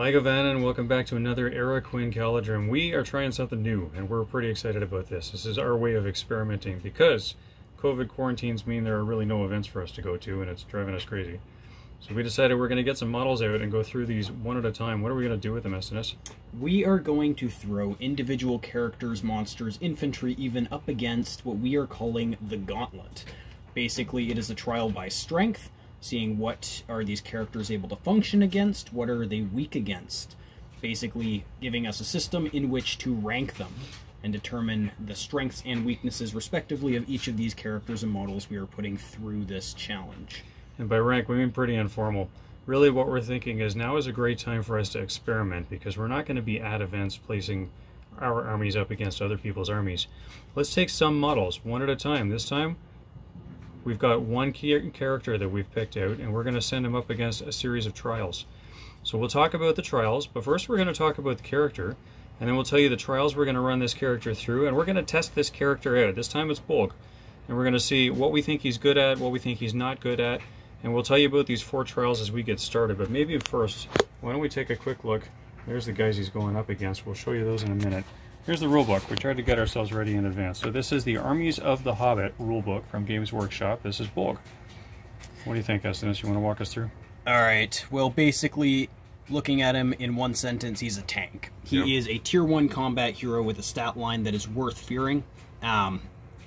Hi Gavana, and welcome back to another Era Quinn Calendar. We are trying something new, and we're pretty excited about this. This is our way of experimenting because COVID quarantines mean there are really no events for us to go to, and it's driving us crazy. So we decided we're going to get some models out and go through these one at a time. What are we going to do with them, SNS? We are going to throw individual characters, monsters, infantry, even up against what we are calling the Gauntlet. Basically, it is a trial by strength, seeing what are these characters able to function against, what are they weak against. Basically, giving us a system in which to rank them and determine the strengths and weaknesses, respectively, of each of these characters and models we are putting through this challenge. And by rank, we mean pretty informal. Really what we're thinking is now is a great time for us to experiment because we're not going to be at events placing our armies up against other people's armies. Let's take some models one at a time. This time, we've got one key character that we've picked out, and we're going to send him up against a series of trials. So we'll talk about the trials, but first we're going to talk about the character, and then we'll tell you the trials we're going to run this character through, and we're going to test this character out. This time it's Bolg, and we're going to see what we think he's good at, what we think he's not good at, and we'll tell you about these 4 trials as we get started. But maybe first, why don't we take a quick look. There's the guys he's going up against. We'll show you those in a minute. Here's the rulebook. We tried to get ourselves ready in advance. So this is the Armies of the Hobbit rulebook from Games Workshop. This is Bolg. What do you think, SNS? You want to walk us through? Alright, well basically, looking at him in one sentence, he's a tank. He is a tier 1 combat hero with a stat line that is worth fearing.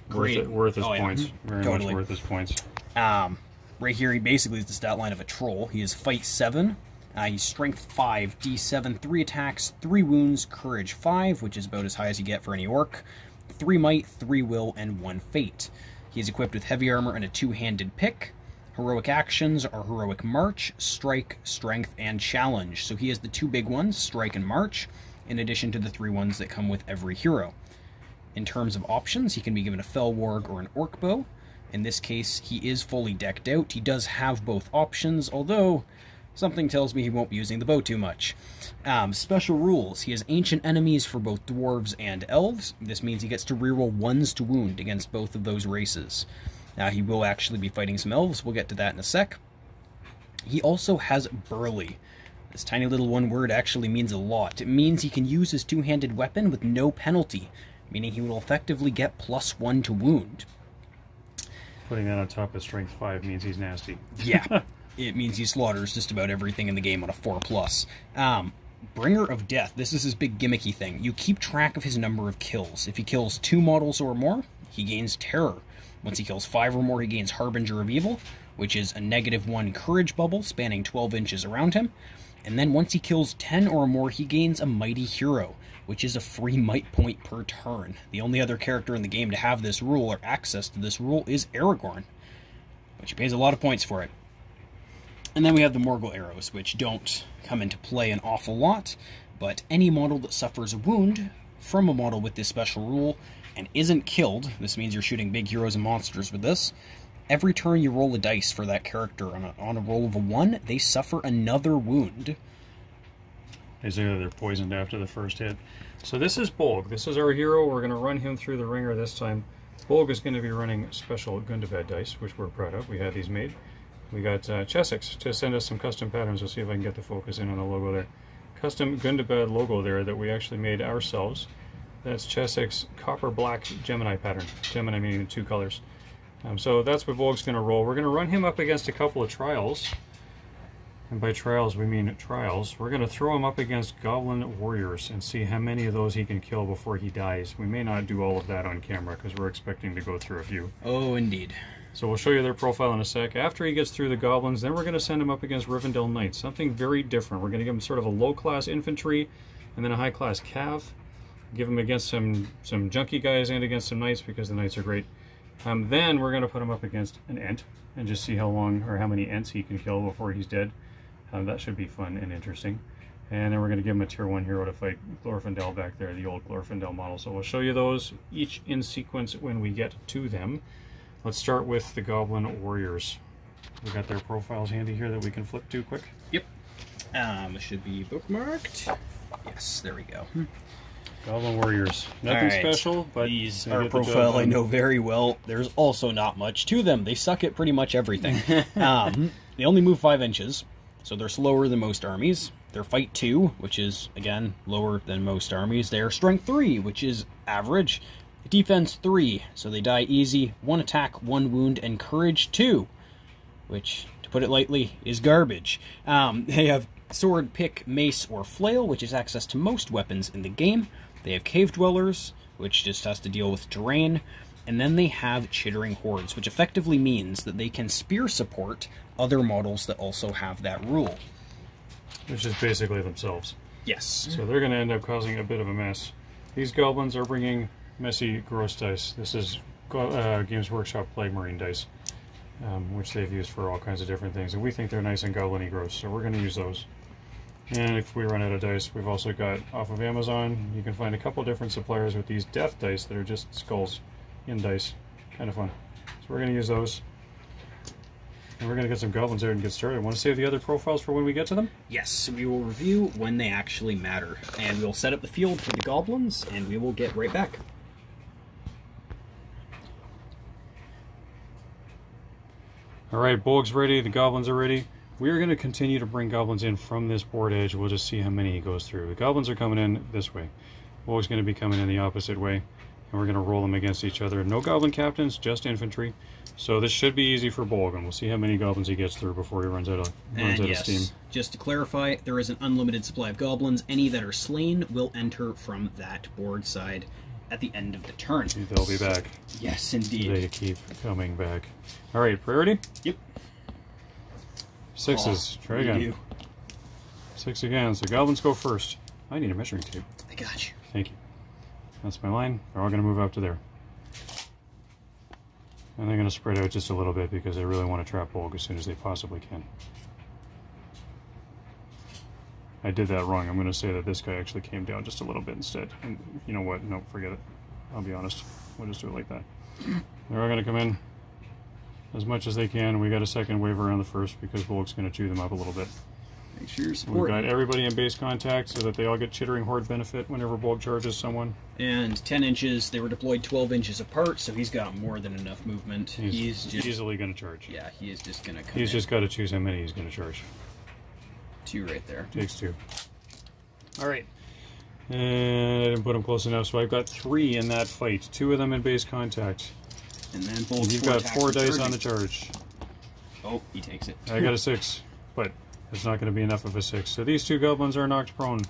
Worth his points. Very much worth his points. Right here, he basically is the stat line of a troll. He is Fight 7. He's Strength 5, D7, 3 attacks, 3 wounds, Courage 5, which is about as high as you get for any orc, 3 might, 3 will, and 1 fate. He is equipped with heavy armor and a 2-handed pick. Heroic actions are Heroic March, Strike, Strength, and Challenge. So he has the 2 big ones, Strike and March, in addition to the 3 ones that come with every hero. In terms of options, he can be given a Fell Warg or an Orc Bow. In this case, he is fully decked out. He does have both options, although something tells me he won't be using the bow too much. Special rules. He has ancient enemies for both dwarves and elves. This means he gets to reroll 1s to wound against both of those races. He will actually be fighting some elves. We'll get to that in a sec. He also has burly. This tiny little one word actually means a lot. It means he can use his 2-handed weapon with no penalty, meaning he will effectively get +1 to wound. Putting that on top of Strength 5 means he's nasty. Yeah. It means he slaughters just about everything in the game on a 4+. Bringer of Death. This is his big gimmicky thing. You keep track of his number of kills. If he kills 2 models or more, he gains Terror. Once he kills 5 or more, he gains Harbinger of Evil, which is a -1 Courage bubble spanning 12 inches around him. And then once he kills 10 or more, he gains a Mighty Hero, which is a free might point per turn. The only other character in the game to have this rule or access to this rule is Aragorn, but he pays a lot of points for it. And then we have the Morgul arrows, which don't come into play an awful lot, but any model that suffers a wound from a model with this special rule and isn't killed, this means you're shooting big heroes and monsters with this, every turn you roll a dice for that character on a roll of a 1, they suffer another wound. Basically, they're poisoned after the first hit. So this is Bolg. This is our hero. We're going to run him through the ringer this time. Bolg is going to be running special Gundabad dice, which we're proud of. We had these made. We got Chessex to send us some custom patterns. We'll see if I can get the focus in on the logo there. Custom Gundabad logo there that we actually made ourselves. That's Chessex copper black Gemini pattern. Gemini meaning 2 colors. So that's what Bolg's going to roll. We're going to run him up against a couple of trials. And by trials, we mean trials. We're going to throw him up against Goblin Warriors and see how many of those he can kill before he dies. We may not do all of that on camera because we're expecting to go through a few. Oh, indeed. So we'll show you their profile in a sec. After he gets through the Goblins, then we're going to send him up against Rivendell Knights. Something very different. We're going to give him sort of a low-class infantry and then a high-class cav. Give him against some junky guys and against some knights because the knights are great. Then we're going to put him up against an ent and just see how long or how many ents he can kill before he's dead. That should be fun and interesting. And then we're going to give him a tier 1 hero to fight Glorfindel back there, the old Glorfindel model. So we'll show you those each in sequence when we get to them. Let's start with the Goblin Warriors. We got their profiles handy here that we can flip to quick. Yep. Should be bookmarked. Yes, there we go. Goblin Warriors. Nothing special, but these are a profile I know very well. There's also not much to them. They suck at pretty much everything. They only move 5 inches. So they're slower than most armies. They're fight 2, which is, again, lower than most armies. They're strength 3, which is average. Defense 3, so they die easy. 1 attack, 1 wound, and courage 2, which, to put it lightly, is garbage. They have sword, pick, mace, or flail, which is access to most weapons in the game. They have cave dwellers, which just has to deal with terrain. And then they have chittering hordes, which effectively means that they can spear support other models that also have that rule. Which is basically themselves. Yes. So they're going to end up causing a bit of a mess. These goblins are bringing messy, gross dice. This is Games Workshop Plague Marine dice, which they've used for all kinds of different things. And we think they're nice and goblin-y gross, so we're going to use those. And if we run out of dice, we've also got, off of Amazon, you can find a couple different suppliers with these death dice that are just skulls in dice. Kind of fun. So we're going to use those. And we're going to get some goblins there and get started. Want to save the other profiles for when we get to them? Yes, we will review when they actually matter. And we'll set up the field for the goblins, and we will get right back. Alright, Bolg's ready, the goblins are ready. We are going to continue to bring goblins in from this board edge. We'll just see how many he goes through. The goblins are coming in this way. Bolg's going to be coming in the opposite way. And we're going to roll them against each other. No goblin captains, just infantry. So this should be easy for Bolg, and we'll see how many goblins he gets through before he runs out of steam. Just to clarify, there is an unlimited supply of goblins. Any that are slain will enter from that board side at the end of the turn. They'll be back. Yes, indeed. They keep coming back. Alright, priority? Yep. 6s. Try again. 6 again. So goblins go first. I need a measuring tape. I got you. Thank you. That's my line. They're all going to move up to there. And they're going to spread out just a little bit because they really want to trap Bolg as soon as they possibly can. I did that wrong. I'm going to say that this guy actually came down just a little bit instead. And you know what? No, forget it. I'll be honest. We'll just do it like that. They're all going to come in as much as they can. We got a second wave around the first because Bolg's going to chew them up a little bit. Make sure you're supporting. We've got everybody in base contact so that they all get chittering horde benefit whenever Bolg charges someone. And 10 inches, they were deployed 12 inches apart, so he's got more than enough movement. He's just easily going to charge. Yeah, he is just going to come He's just got to choose how many he's going to charge. 2 right there. Takes 2. Alright. And I didn't put them close enough, so I've got 3 in that fight. 2 of them in base contact. And then Bolg's You've got 4 dice on the charge. Oh, he takes it. I got a 6, but it's not going to be enough of a 6. So these 2 goblins are knocked prone.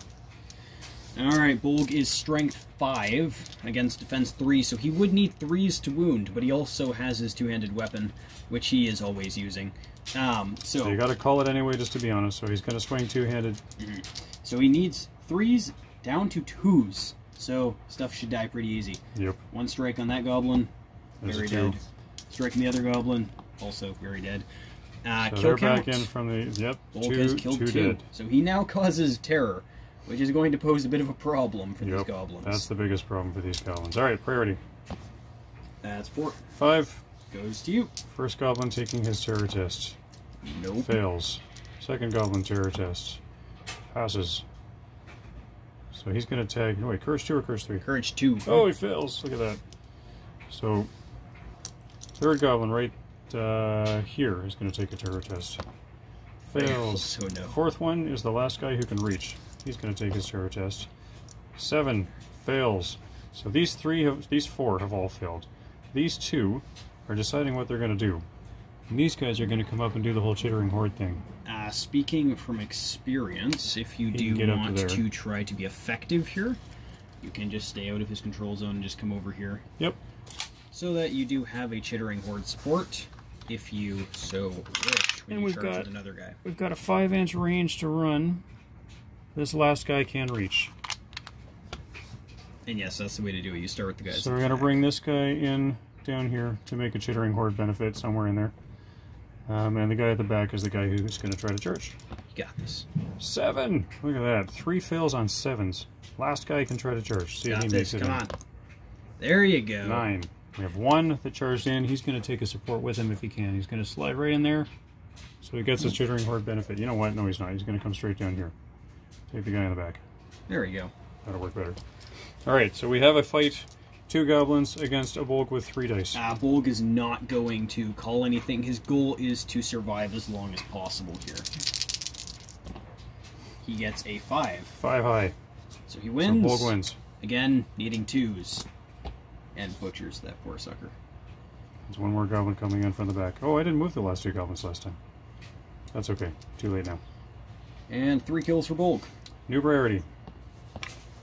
Alright, Bolg is strength 5 against defense 3, so he would need 3s to wound, but he also has his two-handed weapon, which he is always using. So you got to call it anyway, just to be honest. So he's going to swing two-handed. So he needs 3s down to 2s. So stuff should die pretty easy. Yep. 1 strike on that goblin, There's very a 2. dead. Striking the other goblin, also very dead. So Kill they're count. back in from the... Yep, Bolg has killed 2 dead. So he now causes terror, which is going to pose a bit of a problem for these goblins. That's the biggest problem for these goblins. Alright, priority. That's 4. 5. Goes to you. First goblin taking his terror test. Nope. Fails. Second goblin terror test. Passes. So he's going to tag... Oh, wait, Courage 2 or Courage 3? Courage 2. Oh, he fails. Look at that. So, third goblin right here is going to take a terror test. Fails. So no. Fourth one is the last guy who can reach. He's going to take his terror test. 7 fails. So these 4 have all failed. These 2 are deciding what they're going to do. And these guys are going to come up and do the whole chittering horde thing. Speaking from experience, if you do want to try to be effective here, you can just stay out of his control zone and just come over here. Yep. So that you do have a chittering horde support, if you so wish, when you charge with another guy. We've got a 5-inch range to run. This last guy can reach. And yes, that's the way to do it. You start with the guys. So we're going to bring this guy in down here to make a chittering horde benefit somewhere in there. And the guy at the back is the guy who's going to try to charge. You got this. 7! Look at that. 3 fails on 7s. Last guy can try to charge. See if he makes it in. Come on. There you go. 9. We have 1 that charged in. He's going to take a support with him if he can. He's going to slide right in there. So he gets his chittering horde benefit. You know what? No, he's not. He's going to come straight down here. Take the guy in the back. There we go. That'll work better. Alright, so we have a fight. 2 goblins against a Bolg with 3 dice. Bolg is not going to call anything. His goal is to survive as long as possible here. He gets a 5. 5 high. So he wins. So Bolg wins. Again, needing 2s. And butchers that poor sucker. There's one more goblin coming in from the back. Oh, I didn't move the last 2 goblins last time. That's okay. Too late now. And 3 kills for Bolg. New priority.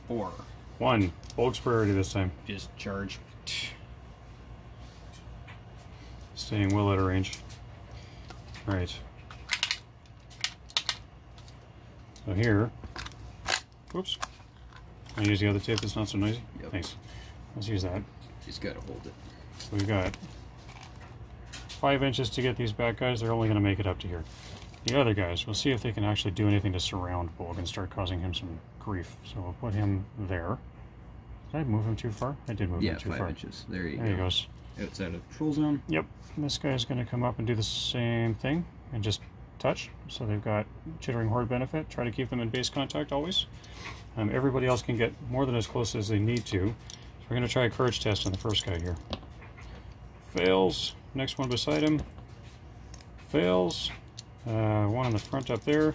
4. 1. Bolg's priority this time. Just charge. Staying well out of range. Alright. So here. Whoops. Can I use the other tape that's not so noisy? Yep. Thanks. Let's use that. Just gotta hold it. So we've got 5 inches to get these back guys. They're only going to make it up to here. The other guys, we'll see if they can actually do anything to surround Bolg and start causing him some grief. So we'll put him there. Did I move him too far? I did move him too far. 5 inches. There you go. There he goes. Outside of control zone. Yep. This guy's going to come up and do the same thing and just touch. So they've got Chittering Horde benefit. Try to keep them in base contact always. Everybody else can get more than as close as they need to. So we're going to try a courage test on the first guy here. Fails. Next one beside him. Fails. One on the front up there.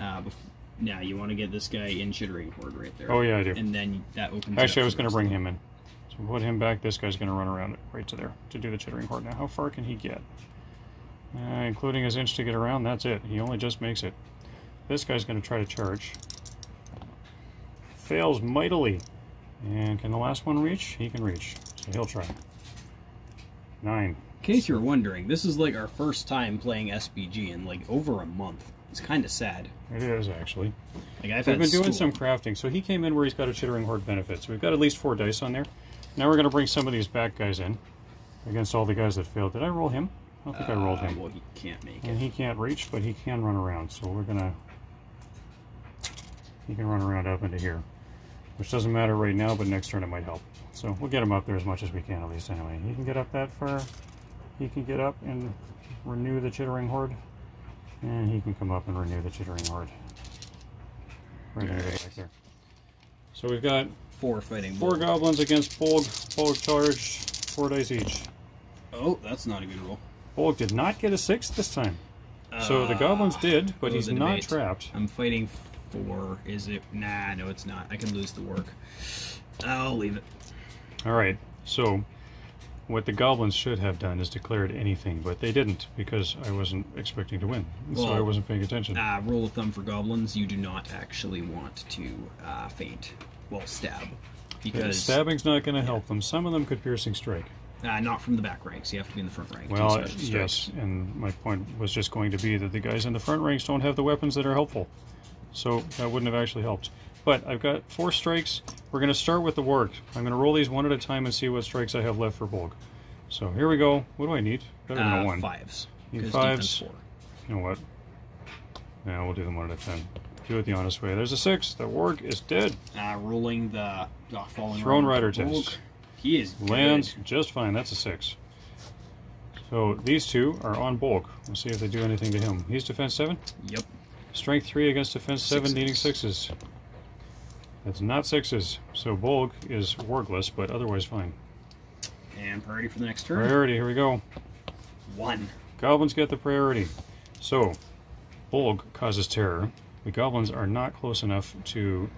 Now you want to get this guy in Chittering Horde right there. Oh yeah, I do. And then that opens. Actually, I was going to bring him in. So we'll put him back. This guy's going to run around it right to there to do the Chittering Horde. Now, how far can he get? Including his inch to get around, that's it. He only just makes it. This guy's going to try to charge. Fails mightily. And can the last one reach? He can reach. So he'll try. 9. In case you're wondering, this is like our first time playing SBG in like over a month. It's kind of sad. It is, actually. Like I've been doing some crafting. So he came in where he's got a Chittering Horde benefit. So we've got at least 4 dice on there. Now we're going to bring some of these back guys in against all the guys that failed. Did I roll him? I don't think I rolled him. Well, he can't make it. And he can't reach, but he can run around. So we're going to... He can run around up into here. Which doesn't matter right now, but next turn it might help. So we'll get him up there as much as we can, at least anyway. He can get up that far. He can get up and renew the Chittering Horde. And he can come up and renew the Chittering Horde. Right into back there. So we've got 4 fighting. 4 goblins against Bolg. Bolg charge, 4 dice each. Oh, that's not a good roll. Bolg did not get a 6 this time. So the goblins did, but he's not trapped. I'm fighting 4. Is it? Nah, no, it's not. I can lose the work. I'll leave it. Alright, so what the goblins should have done is declared anything, but they didn't because I wasn't expecting to win. So I wasn't paying attention. Rule of thumb for goblins, you do not actually want to feint. Well, stab. Because stabbing's not going to help them. Some of them could piercing strike. Not from the back ranks. You have to be in the front rank. Well, yes, and my point was just going to be that the guys in the front ranks don't have the weapons that are helpful. So that wouldn't have actually helped. But I've got 4 strikes. We're going to start with the warg. I'm going to roll these one at a time and see what strikes I have left for Bolg. So here we go. What do I need? Better than a 1. 5s. Need 5s. You know what? Yeah, we'll do them one at a time. Do it the honest way. There's a 6. The warg is dead. Rolling the fallen Throne Rider test. He is lands good. just fine. That's a 6. So these 2 are on Bolg. We'll see if they do anything to him. He's defense 7? Yep. Strength 3 against defense 7, needing 6s. That's not 6s. So Bolg is wargless, but otherwise fine. And priority for the next turn. Priority, here we go. 1. Goblins get the priority. So, Bolg causes terror. The goblins are not close enough to...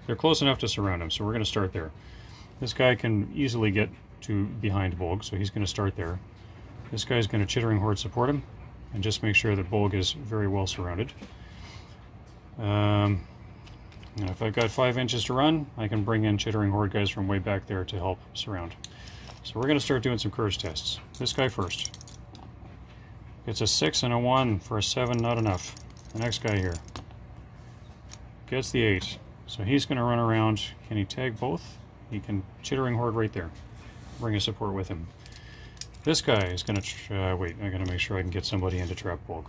They're close enough to surround him, so we're going to start there. This guy can easily get to behind Bolg, so he's going to start there. This guy's going to Chittering Horde support him, and just make sure that Bolg is very well surrounded. And if I've got 5 inches to run, I can bring in Chittering Horde guys from way back there to help surround. So we're going to start doing some courage tests. This guy first. Gets a 6 and a 1 for a 7, not enough. The next guy here gets the 8. So he's going to run around. Can he tag both? He can Chittering Horde right there. Bring a support with him. This guy is going to... wait, I got to make sure I can get somebody into trap Bolg.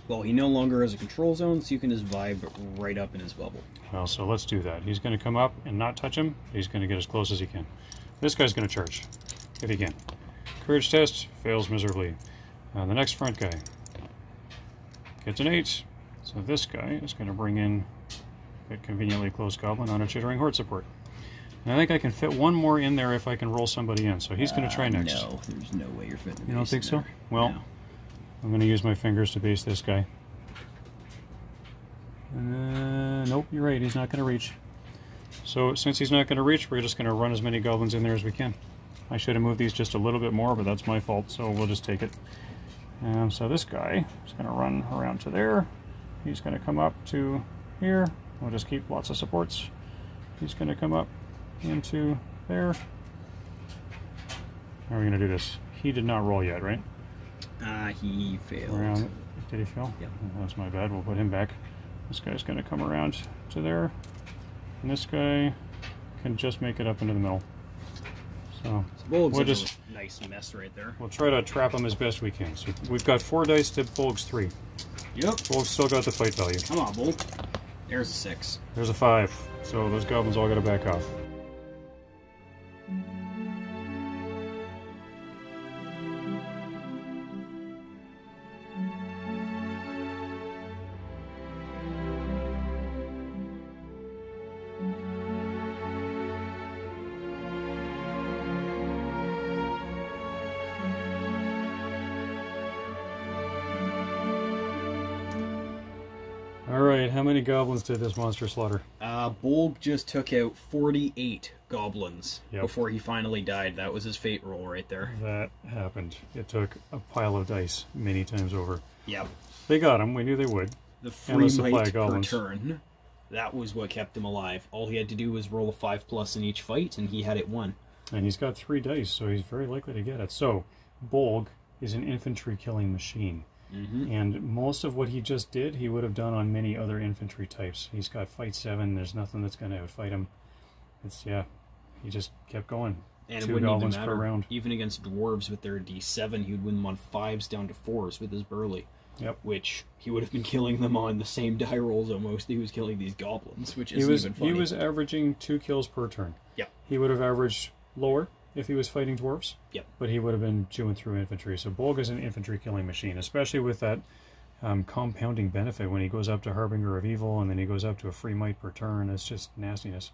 Well, he no longer has a control zone, so you can just vibe right up in his bubble. Well, so let's do that. He's going to come up and not touch him. He's going to get as close as he can. This guy's going to charge, if he can. Courage test, fails miserably. The next front guy gets an 8. So this guy is going to bring in a conveniently close goblin on a Chittering Horde support. And I think I can fit one more in there if I can roll somebody in. So he's going to try next. No, there's no way you're fitting. You don't think so? Well, no. I'm going to use my fingers to base this guy. Nope, you're right, he's not going to reach. So since he's not going to reach, we're just going to run as many goblins in there as we can. I should have moved these just a little bit more, but that's my fault, so we'll just take it. So this guy is going to run around to there. He's going to come up to here. We'll just keep lots of supports. He's going to come up into there. How are we going to do this? He did not roll yet, right? He failed. Around. Did he fail? Yep. That's my bad. We'll put him back. This guy's going to come around to there. And this guy can just make it up into the middle. So Bolg's we'll just a nice mess right there. We'll try to trap him as best we can. So we've got 4 dice to Bolg's 3. Yep. Bolg's still got the fight value. Come on, Bolg. There's a 6. There's a 5. So those goblins all got to back off. Alright, how many goblins did this monster slaughter? Bolg just took out 48 goblins Yep. before he finally died. That was his fate roll right there. That happened. It took a pile of dice many times over. Yep. They got him. We knew they would. The And free supply might of per goblins. turn. That was what kept him alive. All he had to do was roll a 5+ in each fight, and he had it won. And he's got 3 dice, so he's very likely to get it. So, Bolg is an infantry killing machine. And most of what he just did, he would have done on many other infantry types. He's got fight 7. There's nothing that's going to outfight him. It's, yeah, he just kept going. And it 2 wouldn't even goblins per matter. round. Even against dwarves with their D7, he would win them on 5s down to 4s with his burly. Yep. Which he would have been killing them on the same die rolls almost. He was killing these goblins, which isn't even funny. He was averaging 2 kills per turn. Yep. He would have averaged lower if he was fighting dwarves. Yep. But he would have been chewing through infantry. So Bolg is an infantry killing machine, especially with that compounding benefit when he goes up to Harbinger of Evil and then he goes up to a free might per turn. It's just nastiness.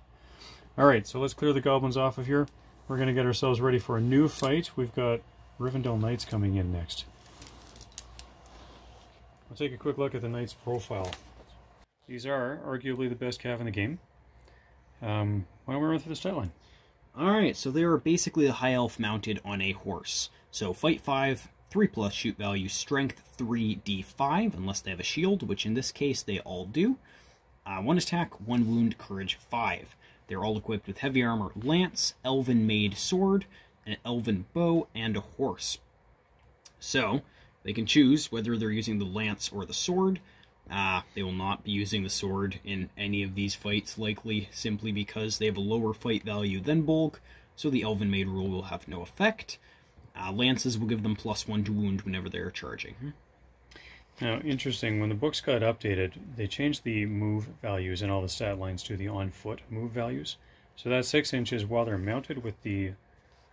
Alright, so let's clear the goblins off of here. We're going to get ourselves ready for a new fight. We've got Rivendell Knights coming in next. We'll take a quick look at the Knights' profile. These are arguably the best cav in the game. Why don't we run through the stat line? Alright, so they are basically a high elf mounted on a horse. So fight 5, 3+ shoot value, strength 3, d5, unless they have a shield, which in this case they all do. 1 attack, 1 wound, courage 5. They're all equipped with heavy armor, lance, elven made sword, an elven bow, and a horse. So, they can choose whether they're using the lance or the sword. They will not be using the sword in any of these fights, likely simply because they have a lower fight value than Bolg, so the elven made rule will have no effect. Lances will give them +1 to wound whenever they are charging. Now, interesting, when the books got updated, they changed the move values in all the stat lines to the on-foot move values. So that 6 inches, while they're mounted with the,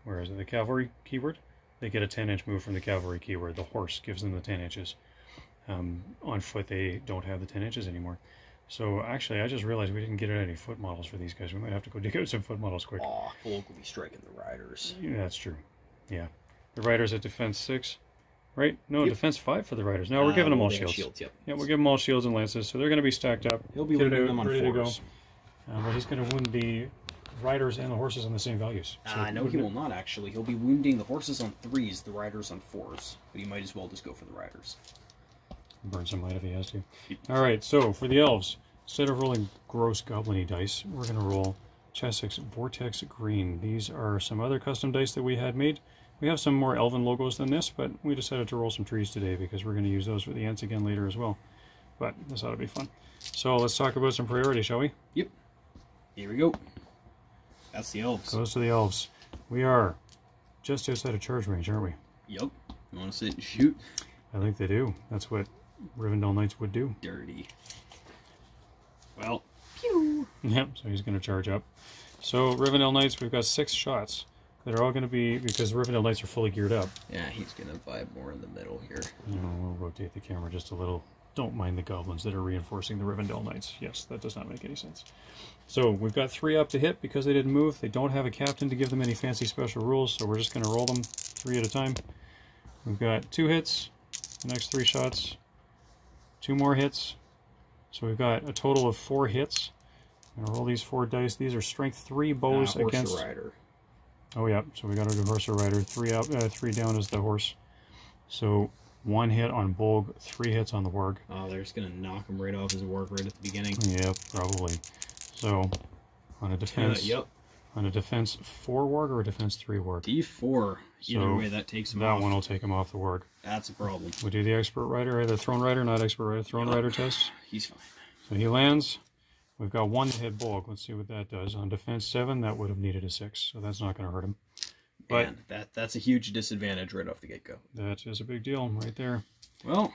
where is it, the cavalry keyword, they get a 10-inch move from the cavalry keyword. The horse gives them the 10 inches. On foot, they don't have the 10 inches anymore. So actually, I just realized we didn't get any foot models for these guys. We might have to go dig out some foot models quick. Aw, Bolg will be striking the riders. Yeah, that's true. Yeah. The riders at defense 6, right? No, Yep. defense 5 for the riders. No, we're giving them all they have shields. Yep. Yeah, we'll give them all shields and lances, so they're going to be stacked up. He'll be Get it wounding out, them on ready to go. 4s. But he's going to wound the riders and the horses on the same values. So No, he will not, actually. He'll be wounding the horses on 3s, the riders on 4s. But he might as well just go for the riders. Burn some light if he has to. Alright, so for the elves, instead of rolling gross goblin-y dice, we're going to roll Chessex Vortex Green. These are some other custom dice that we had made. We have some more elven logos than this, but we decided to roll some trees today because we're going to use those for the Ents again later as well. But this ought to be fun. So let's talk about some priority, shall we? Yep. Here we go. That's the elves. Goes to the elves. We are just outside of charge range, aren't we? Yep. You want to sit and shoot? I think they do. That's what Rivendell Knights would do. Dirty. Well, pew! Yep, so he's going to charge up. So Rivendell Knights, we've got 6 shots that are all going to be, because Rivendell Knights are fully geared up. Yeah, he's going to vibe more in the middle here. You know, we'll rotate the camera just a little. Don't mind the goblins that are reinforcing the Rivendell Knights. Yes, that does not make any sense. So we've got 3 up to hit because they didn't move. They don't have a captain to give them any fancy special rules, so we're just going to roll them 3 at a time. We've got 2 hits, the next 3 shots, 2 more hits, So we've got a total of 4 hits. I'm going to roll these 4 dice. These are strength 3 bows Horse against... rider. Oh, yeah. So we got to do horse or rider. 3 up, 3 down is the horse. So 1 hit on Bolg, 3 hits on the warg. Oh, they're just going to knock him right off his warg right at the beginning. Yeah, probably. So on a defense... Yep. On a defense 4 warg or a defense 3 warg? D4. Either So way, that takes him that off. one will take him off the warg. That's a problem. We do the expert rider, the throne rider, not expert rider, throne rider test. He's fine. So he lands. We've got 1 to hit Bolg. Let's see what that does. On defense 7, that would have needed a 6, so that's not going to hurt him. But man, that's a huge disadvantage right off the get-go. That is a big deal right there. Well,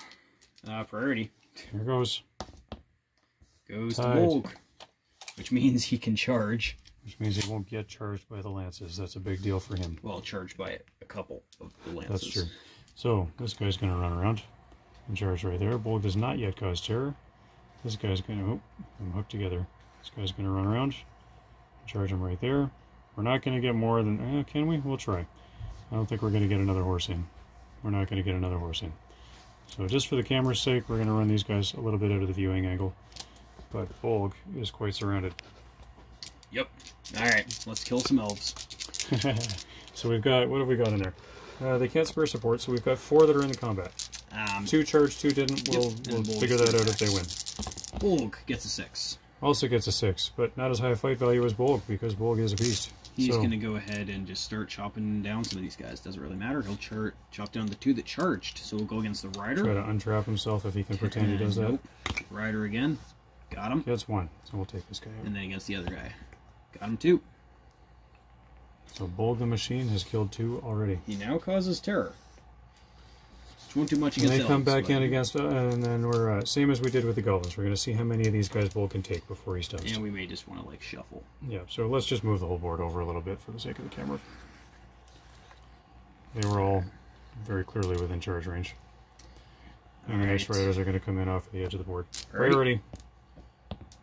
priority. Here goes. Goes to Bolg, which means he can charge. Which means he won't get charged by the lances. That's a big deal for him. Well, charged by a couple of the lances. That's true. So, this guy's going to run around and charge right there. Bolg does not yet cause terror. This guy's going to... Oh, I'm hooked together. This guy's going to run around and charge him right there. We're not going to get more than... can we? We'll try. I don't think we're going to get another horse in. We're not going to get another horse in. So, just for the camera's sake, we're going to run these guys a little bit out of the viewing angle. But Bolg is quite surrounded. Yep. Alright, let's kill some elves. So we've got, what have we got in there? They can't spare support, so we've got 4 that are in the combat. 2 charged, 2 didn't. We'll figure that out if they win. Bolg gets a 6. Also gets a 6, but not as high a fight value as Bolg, because Bolg is a beast. He's going to go ahead and just start chopping down some of these guys. Doesn't really matter. He'll chop down the 2 that charged. So we'll go against the rider. Try to untrap himself if he can pretend he does that. Nope. Rider again. Got him. Gets 1, so we'll take this guy out. And then against the other guy. Got him 2. So Bolg the machine has killed 2 already. He now causes terror. Which won't do much against And they come elves, back in against, and then we're, same as we did with the goblins. We're going to see how many of these guys Bolg can take before he stops. And we may just want to, like, shuffle. Yeah, so let's just move the whole board over a little bit for the sake of the camera. They were all very clearly within charge range. And the next riders are going to come in off the edge of the board. Priority.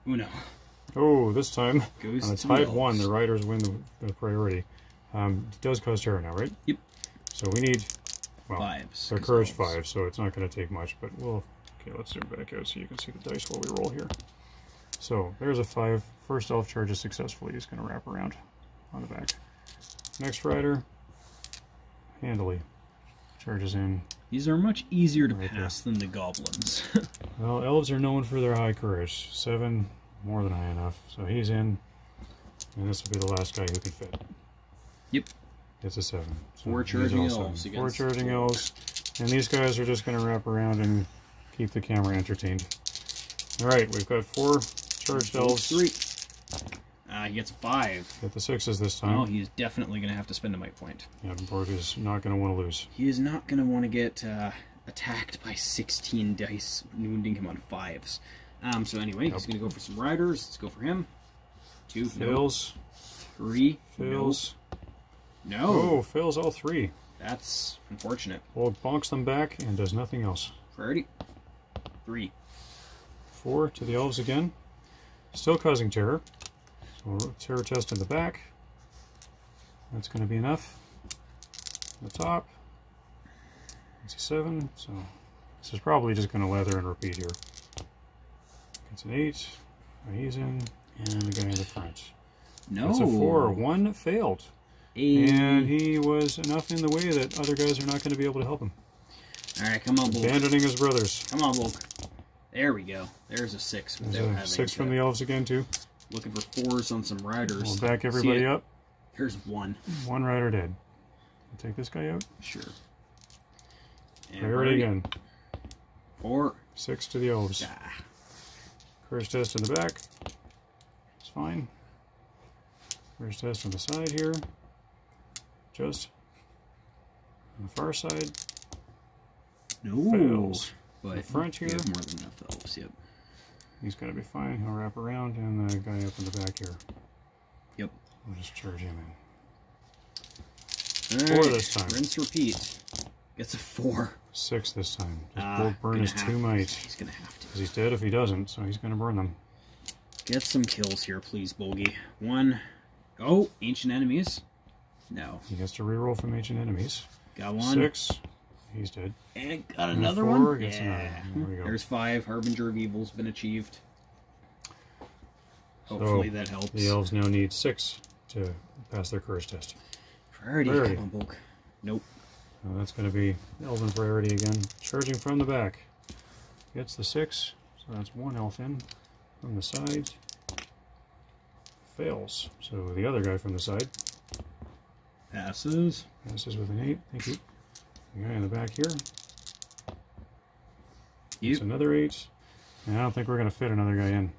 Uno. Oh, this time, Goes on a to tied the 1, elves. the riders win the priority. It does cause terror now, right? Yep. So we need, well, 5s. they're courage 5, so it's not going to take much, but we'll, okay, let's zoom back out so you can see the dice while we roll here. So, there's a 5. First elf charges successfully. He's going to wrap around on the back. Next rider, handily, charges in. These are much easier to pass than the goblins. Well, elves are known for their high courage. 7, more than high enough. So he's in, and this will be the last guy who can fit. Yep. It's a 7. So 4 charging elves against 4 charging elves. And these guys are just going to wrap around and keep the camera entertained. Alright, we've got 4 charged elves. 3. He gets a 5. Get the 6s this time. Well, he's definitely going to have to spend a might point. Yeah, Bolg is not going to want to lose. He is not going to want to get attacked by 16 dice, wounding him on 5s. So anyway, he's going to go for some riders. Let's go for him. 2. Fails. No. 3. Fails. No. Oh, fails all 3. That's unfortunate. Bolg bonks them back and does nothing else. Priority. 3. 4 to the elves again. Still causing terror. So terror test in the back. That's going to be enough. The top. It's a 7. So this is probably just going to lather and repeat here. It's an 8. He's in. And the guy in the front. No. That's a 4. 1 failed. And he was enough in the way that other guys are not going to be able to help him. Alright, come on, Bolg. Abandoning his brothers. Come on, Bolg. There we go. There's a 6 without having 6 from the elves again, too. Looking for 4s on some riders. We'll back everybody up. Here's 1. 1 rider dead. We'll take this guy out. Sure. And Priority again. 4. 6 to the elves. Ah. Courage test in the back. It's fine. Courage test on the side here. Just on the far side. No. Fails. But the front here. We have more than enough elves, yep. He's going to be fine. He'll wrap around, and the guy up in the back here. Yep. We'll just charge him in. All 4 right. this time. Rinse, repeat. Gets a 4. 6 this time. Does Bolg burn his 2 might? He's going to have to. Because he's dead if he doesn't, so he's going to burn them. Get some kills here, please, Bolgy. 1. Oh, ancient enemies. No. He gets to reroll from ancient enemies. Got 1. 6. He's dead. And got another 4 one. gets Yeah. another. There we go. There's 5. Harbinger of Evil's been achieved. Hopefully that helps. The elves now need 6 to pass their courage test. Priority. Come on, Bolg. Nope. That's going to be elven priority again. Charging from the back. Gets the 6, so that's 1 elf in. From the side. Fails. So the other guy from the side. Passes. Passes with an 8. Thank you. The guy in the back here. It's another 8. And I don't think we're going to fit another guy in.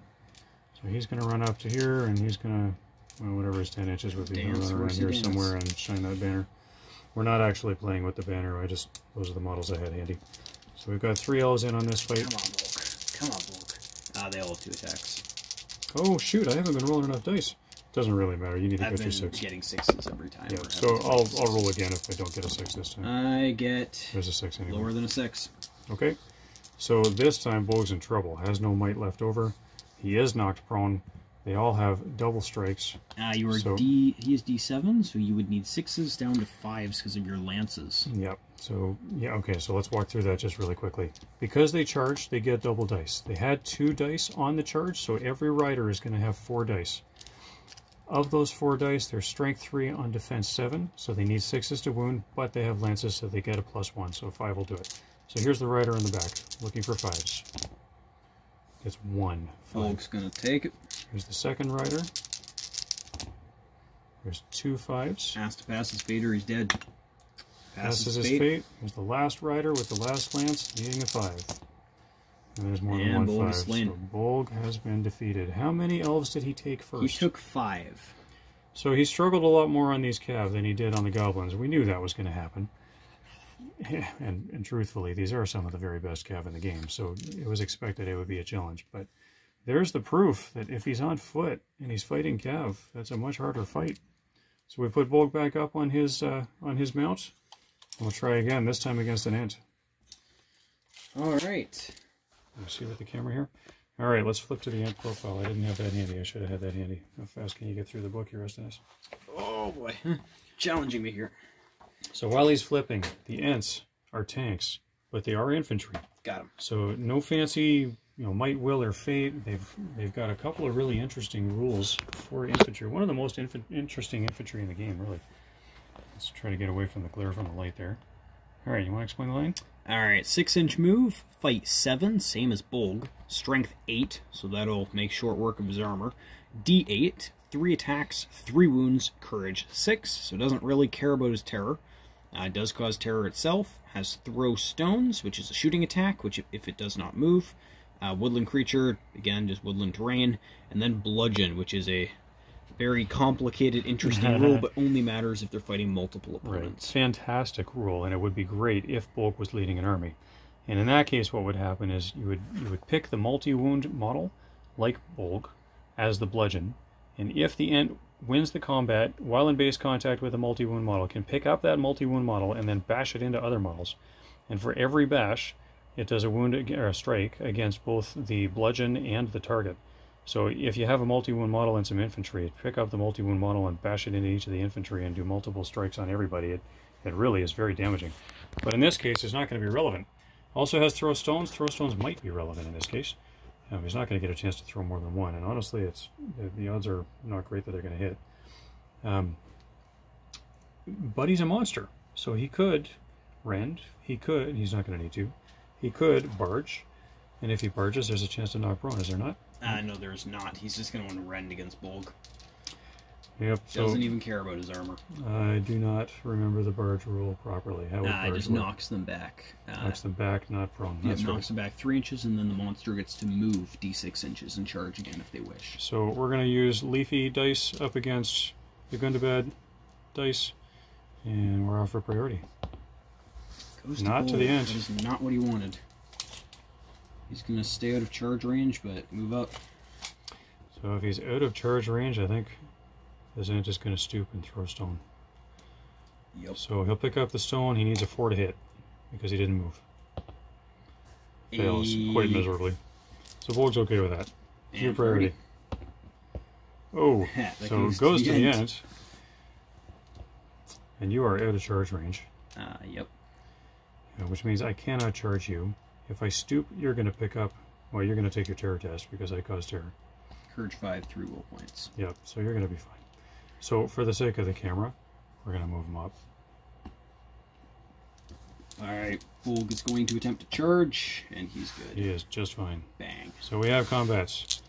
So he's going to run up to here, and he's going to, well, whatever his 10 inches would be, run around here somewhere and shine that banner. We're not actually playing with the banner. Those are the models I had handy. So we've got 3 elves in on this fight. Come on, Bolg. Come on, Bolg. They all have 2 attacks. Oh shoot! I haven't been rolling enough dice. Doesn't really matter. You need to get your 6. Getting 6s every time. Yeah. So I'll roll again if I don't get a 6 this time. I get. There's a 6 anyway. Lower than a 6. Okay. So this time Bolg's in trouble. Has no might left over. He is knocked prone. They all have double strikes. You are he is D7, so you would need 6s down to 5s because of your lances. Yep. So, yeah, okay, so let's walk through that just really quickly. Because they charge, they get double dice. They had 2 dice on the charge, so every rider is going to have 4 dice. Of those 4 dice, they're strength 3 on defense 7, so they need 6s to wound, but they have lances, so they get a +1, so 5 will do it. So here's the rider in the back, looking for 5s. Gets 1. Bolg's going to take it. Here's the second rider. There's 2 5s. Has to pass his fate or he's dead. Passes his fate. Here's the last rider with the last lance, needing a 5. And there's more than 1 Bolg 5. is slain. So Bolg has been defeated. How many elves did he take first? He took 5. So he struggled a lot more on these cav than he did on the goblins. We knew that was going to happen. And truthfully, these are some of the very best cav in the game, so it was expected it would be a challenge. But there's the proof that if he's on foot and he's fighting cav, that's a much harder fight. So we put Bolg back up on his mount. We'll try again, this time against an ant. Alright. See with the camera here? Alright, let's flip to the ant profile. I didn't have that handy. I should have had that handy. How fast can you get through the book here, Estes? Oh boy. Challenging me here. So while he's flipping, the ants are tanks, but they are infantry. Got him. So no fancy, might, will, or fate. They've got a couple of really interesting rules for infantry. One of the most interesting infantry in the game, really. Let's try to get away from the glare from the light there. All right, you want to explain the line? All right, 6-inch move, fight 7, same as Bolg. Strength 8, so that'll make short work of his armor. D8, 3 attacks, 3 wounds, courage 6, so doesn't really care about his terror. It does cause terror itself. Has throw stones, which is a shooting attack, which if it does not move. Woodland creature, again, just woodland terrain. And then bludgeon, which is a very complicated, interesting rule, but only matters if they're fighting multiple opponents. Right. Fantastic rule, and it would be great if Bolg was leading an army. And in that case, what would happen is you would pick the multi-wound model, like Bolg, as the bludgeon. And if the ant wins the combat while in base contact with a multi-wound model, can pick up that multi-wound model and then bash it into other models. And for every bash, it does a wound or a strike against both the bludgeon and the target. So if you have a multi-wound model and some infantry, pick up the multi-wound model and bash it into each of the infantry and do multiple strikes on everybody. It really is very damaging. But in this case, it's not going to be relevant. Also has throw stones. Throw stones might be relevant in this case. He's not going to get a chance to throw more than 1, and honestly, the odds are not great that they're going to hit. But he's a monster, so he could rend. He's not going to need to. He could barge, and if he barges, there's a chance to knock prone. Is there not? No, there's not. He's just going to want to rend against Bolg. Yep. Doesn't even care about his armor. I do not remember the barge rule properly. How would barge just work? Knocks them back. Knocks them back, not prone. It knocks them back 3 inches, and then the monster gets to move d6 inches and charge again if they wish. So we're going to use leafy dice up against the Gundabad dice, and we're off for priority. Goes not to the end. That is not what he wanted. He's going to stay out of charge range, but move up. So if he's out of charge range, I think this ant is going to stoop and throw a stone. Yep. So he'll pick up the stone. He needs a 4 to hit because he didn't move. Fails quite miserably. So Bolg's okay with that. Your priority. Oh, so it goes to the ant. And you are out of charge range. Yep. Which means I cannot charge you. If I stoop, you're going to pick up, well, you're going to take your terror test because I caused terror. Courage 5, 3 will points. Yep, so you're going to be fine. So for the sake of the camera, we're going to move him up. Alright, Bolg is going to attempt to charge, and he's good. He is just fine. Bang. So we have combats.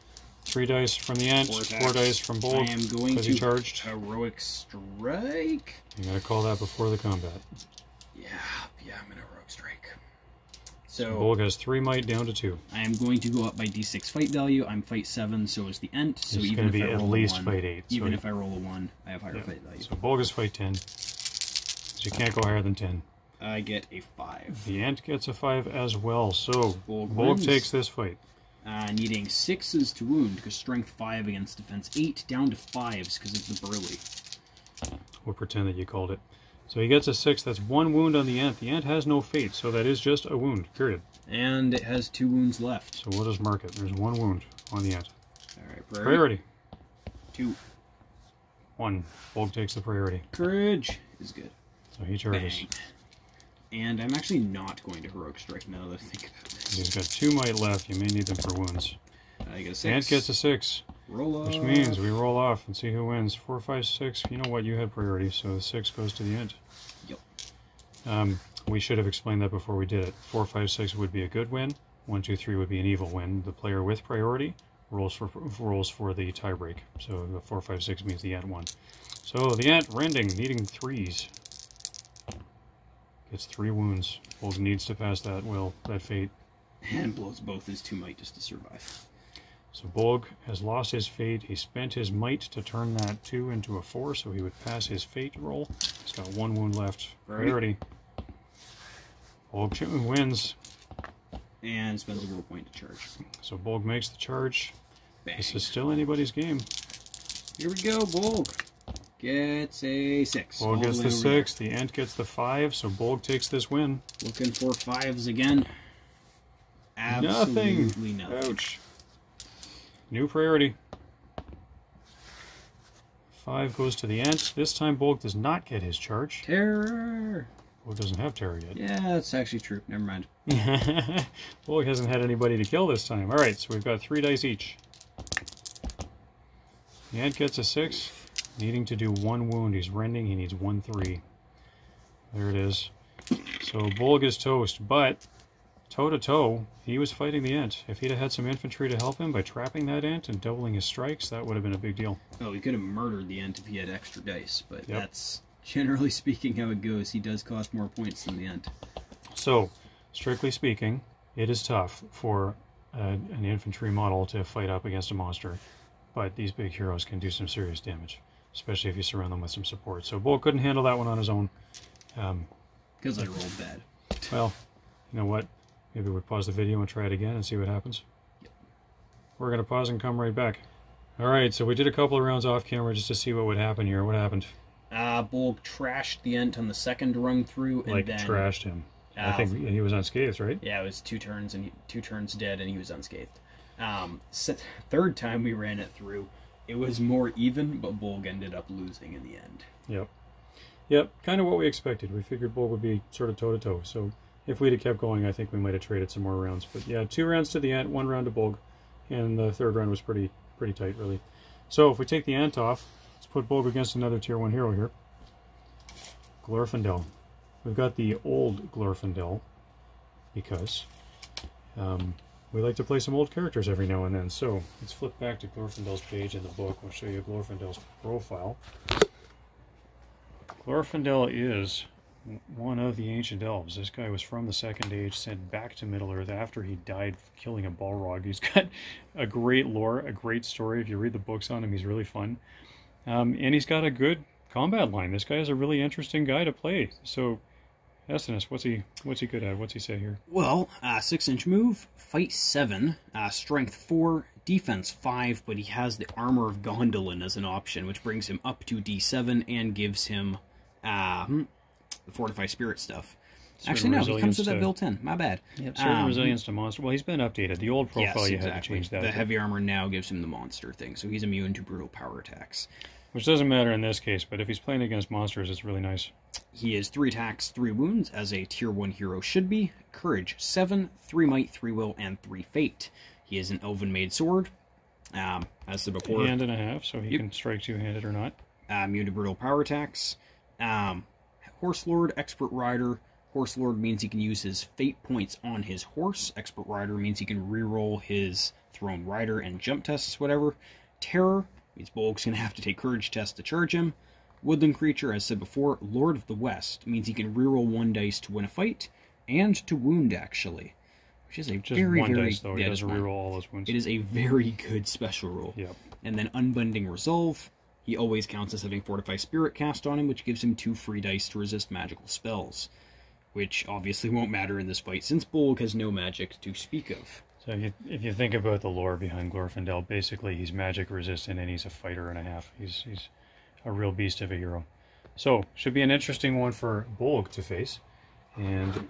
3 dice from the Ant, 4 dice from Bolg. I am going to charged. heroic strike. You got to call that before the combat. Yeah, I'm going to heroic strike. So Bolg has 3 might down to 2. I am going to go up by d6 fight value. I'm fight 7, so is the Ent. So He's even if going to I be at roll least a 1, fight 8. even so if I roll a 1, I have higher fight value. So Bolg is fight 10. So you can't go higher than 10. I get a 5. The Ant gets a 5 as well, so Bolg takes this fight. Needing 6s to wound, because strength 5 against defense 8, down to 5s because of the burly. We'll pretend that you called it. So he gets a 6, that's 1 wound on the Ant. The Ant has no fate, so that is just a wound, period. And it has 2 wounds left. So we'll just mark it. There's 1 wound on the Ant. Alright, Priority. 2. 1. Bolg takes the priority. Courage is good. So he charges. Bang. And I'm actually not going to heroic strike now that I think about this. He's got 2 might left. You may need them for wounds. I get a 6. Ant gets a 6. Roll off. Which means we roll off and see who wins. 4, 5, 6. You know what? You had priority, so the 6 goes to the Ant. Yep. We should have explained that before we did it. 4, 5, 6 would be a good win. 1, 2, 3 would be an evil win. The player with priority rolls for the tie break. So the 4, 5, 6 means the Ant won. So the Ant rending, needing 3s. Gets 3 wounds. Bolg needs to pass that fate. And blows both his 2 might just to survive. So Bolg has lost his fate. He spent his might to turn that 2 into a 4, so he would pass his fate roll. He's got 1 wound left. Priority. Bolg wins. And spends a will point to charge. So Bolg makes the charge. Bang. This is still anybody's game. Here we go, Bolg. Gets a 6. Bolg gets the 6, the Ant gets the 5, so Bolg takes this win. Looking for 5s again. Absolutely nothing. Ouch. New priority. 5 goes to the Ant. This time Bolg does not get his charge. Terror! Bolg doesn't have terror yet. Yeah, that's actually true. Never mind. Bolg hasn't had anybody to kill this time. Alright, so we've got 3 dice each. The Ant gets a 6. Needing to do 1 wound. He's rending. He needs 1, 3. There it is. So Bolg is toast, but toe-to-toe, he was fighting the Ant. If he'd have had some infantry to help him by trapping that Ant and doubling his strikes, that would have been a big deal. Oh, he could have murdered the Ant if he had extra dice, but that's generally speaking how it goes. He does cost more points than the Ant. So, strictly speaking, it is tough for an infantry model to fight up against a monster, but these big heroes can do some serious damage, especially if you surround them with some support. So Bolg couldn't handle that one on his own. Because I rolled bad. Well, you know what? Maybe we pause the video and try it again and see what happens. Yep. We're going to pause and come right back. Alright, so we did a couple of rounds off camera just to see what would happen here. What happened? Bolg trashed the Ent on the second run through, and then trashed him. I think he was unscathed, right? Yeah, it was 2 turns and 2 turns dead, and he was unscathed. Third time we ran it through, it was more even, but Bolg ended up losing in the end. Yep, kind of what we expected. We figured Bolg would be sort of toe-to-toe, so if we'd have kept going, I think we might have traded some more rounds. But yeah, 2 rounds to the Ant, 1 round to Bolg, and the third round was pretty tight, really. So if we take the Ant off, let's put Bolg against another Tier 1 hero here. Glorfindel. We've got the old Glorfindel, because we like to play some old characters every now and then. So let's flip back to Glorfindel's page in the book. I'll show you Glorfindel's profile. Glorfindel is one of the ancient elves. This guy was from the Second Age, sent back to Middle-earth after he died killing a Balrog. He's got a great lore, a great story. If you read the books on him, he's really fun. And he's got a good combat line. This guy is a really interesting guy to play. So, Estinus, what's he good at? What's he say here? Well, 6-inch move, fight 7, strength 4, defense 5, but he has the armor of Gondolin as an option, which brings him up to D7 and gives him the Fortify Spirit stuff. Actually, no, he comes with that built-in. My bad. Yep, certain resilience to monster. Well, he's been updated. The old profile, you had to change that. The heavy armor now gives him the monster thing, so he's immune to brutal power attacks. Which doesn't matter in this case, but if he's playing against monsters, it's really nice. He is 3 attacks, 3 wounds, as a Tier 1 hero should be. Courage 7, 3 might, 3 will, and 3 fate. He is an elven made sword. As I said before, Hand and a half, so he can strike two-handed or not. Immune to brutal power attacks. Horse Lord, Expert Rider. Horse Lord means he can use his fate points on his horse. Expert Rider means he can reroll his Thrown Rider and jump tests, whatever. Terror means Bolg's going to have to take courage tests to charge him. Woodland Creature, as said before, Lord of the West means he can reroll 1 dice to win a fight and to wound, actually. Which is a very, one very... dice, though. He doesn't reroll all his wounds. It is a very good special rule. Yep. And then Unbending Resolve. He always counts as having Fortify Spirit cast on him, which gives him 2 free dice to resist magical spells. Which obviously won't matter in this fight, since Bolg has no magic to speak of. So if you think about the lore behind Glorfindel, basically he's magic resistant and he's a fighter and a half. He's a real beast of a hero. So, should be an interesting one for Bolg to face. And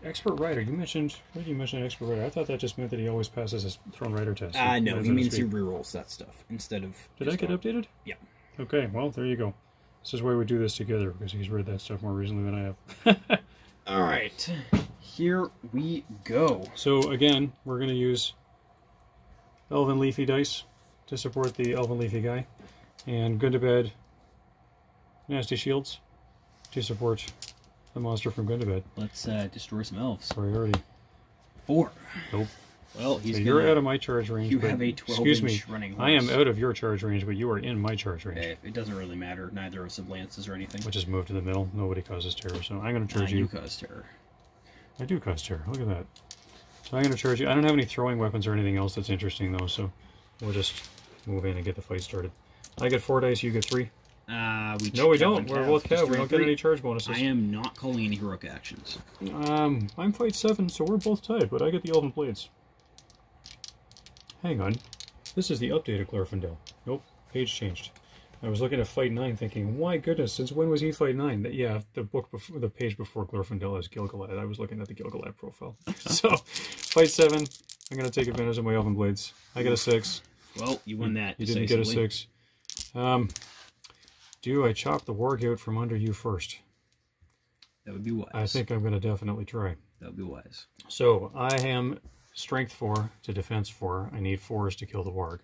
Expert Rider, you mentioned, where did you mention Expert Rider? I thought that just meant that he always passes his Thrown Rider test. No, he means he rerolls that stuff instead of... Did that get updated? Yeah. Okay, well, there you go. This is why we do this together, because he's read that stuff more recently than I have. Alright, here we go. So, again, we're going to use Elven Leafy dice to support the Elven Leafy guy, and Gundabad Nasty Shields to support the monster from Gundabad. Let's destroy some elves. Priority. 4. Nope. Well, so you're out of my charge range. You have a 12-inch running horse. I am out of your charge range, but you are in my charge range. It doesn't really matter. Neither of us have lances or anything. Which is moved to the middle. Nobody causes terror, so I'm going to charge you. You cause terror. I do cause terror. Look at that. So I'm going to charge you. I don't have any throwing weapons or anything else that's interesting, though, so we'll just move in and get the fight started. I get 4 dice, you get 3. No, we don't. We're both Cav. We don't get any charge bonuses. I am not calling any heroic actions. I'm fight 7, so we're both tied, but I get the Elven Blades. Hang on. This is the updated Glorfindel. Nope, page changed. I was looking at fight 9 thinking, my goodness, since when was he fight 9? Yeah, the book before, the page before Glorfindel is Gilgalad. I was looking at the Gilgalad profile. So, fight 7. I'm going to take advantage of my Elven Blades. I get a 6. Well, you won that. You didn't get a 6. Do I chop the warg out from under you first? That would be wise. I think I'm going to definitely try. That would be wise. So, I am strength 4 to defense 4. I need 4s to kill the warg.